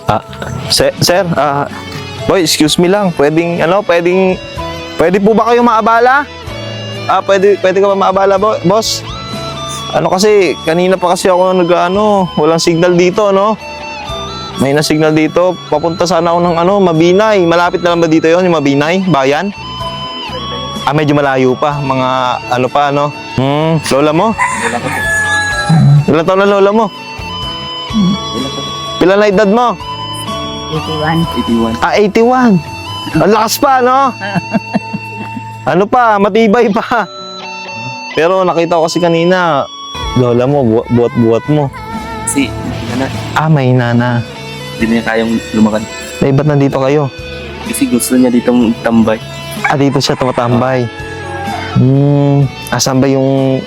Ah, sir, boy, excuse me lang. Pwede po ba kayo maabala? Pwede ka ba maabala, boss? Ano kasi, kanina pa kasi ako walang signal dito, no? May na signal dito. Papunta sana ako ng Mabinay. Malapit na lang ba dito yon yung Mabinay? Bayan? Medyo malayo pa. Mga lola mo? Ilan taon na lola mo? Pila na edad mo? 81. 81. Ang lakas pa, no? Matibay pa. Pero nakita ko kasi kanina, lola mo, buhat-buhat mo. Kasi, May nana. hindi niya kayang lumakad. Ba't nandito kayo? Kasi gusto niya ditong tambay. Dito siya tumatambay. Asan ba yung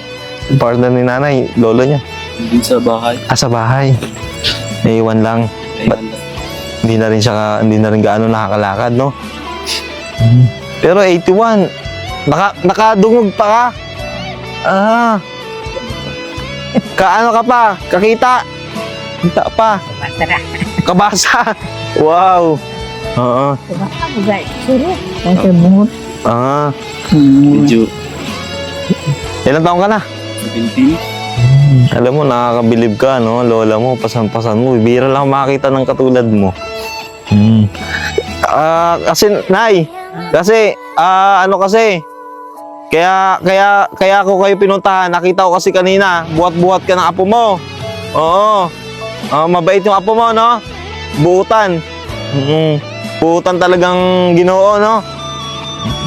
partner ni nanay, lolo niya? Hindi sa bahay. Sa bahay. Naiwan lang. Ayun lang. Hindi na rin gaano nakakalakad, no? Pero 81, nakadungog pa ka? Kaano ka pa? Kakita? Kita pa? Masarap. Kabasa? Wow! Oo. Bugay. Suro. Kasi bungot. Medyo Ilang taon ka na? 17. Alam mo, nakakabilib ka, no? Lola mo, pasan-pasan mo. Bira lang makita ng katulad mo. Kaya ako kayo pinuntahan. Nakita ko kasi kanina, buhat-buhat ka ng apo mo. Oo. Mabait yung apo mo, no? Buutan. Buutan talagang Ginoo, no?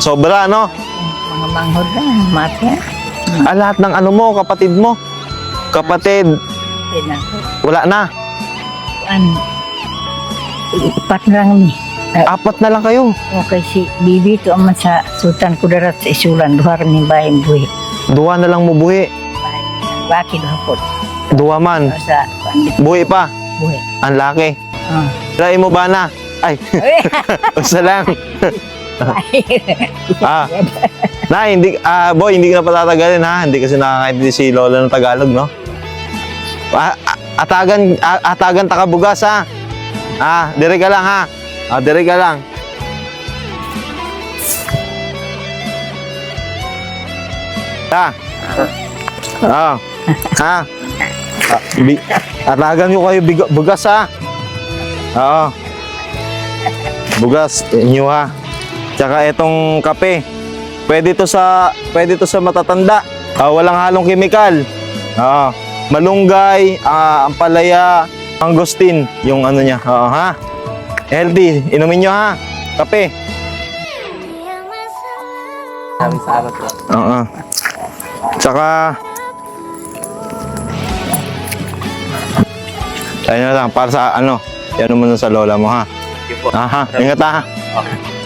Sobra, no? Mga manghod na. Matya. Lahat ng mo, kapatid mo. Kapatid, wala na. Ipat na lang ni. 4 na lang kayo. Okay, si Bibi ito aman sa Sultan Kudarat sa Isulan. Duhar ni Bayang Buhi. 2 na lang mo buhi. Bakit hapot? 2 man. Sa Pandit Buhi pa. Buhi. Ang laki. Try mo ba na? Ay, basta lang. Boy, hindi ka na patatagalin, ha? Hindi kasi nakakaintindi si Lola ng Tagalog, no? Atagan takabugas, ha? Dire ka lang, ha? Dire ka lang. Atagan ko kayo bugas, ha? Oo. Bugas, inyo, ha? Tsaka itong kape. Pwede to sa matatanda. Walang halong kemikal. Malunggay, ampalaya, mangosteen, yung niya. Ha? Healthy. Inumin nyo, ha? Kape. Salamat po. Tsaka ayun na lang, para sa yan naman sa lola mo, ha? Sige po. Ingat, ha? Okay.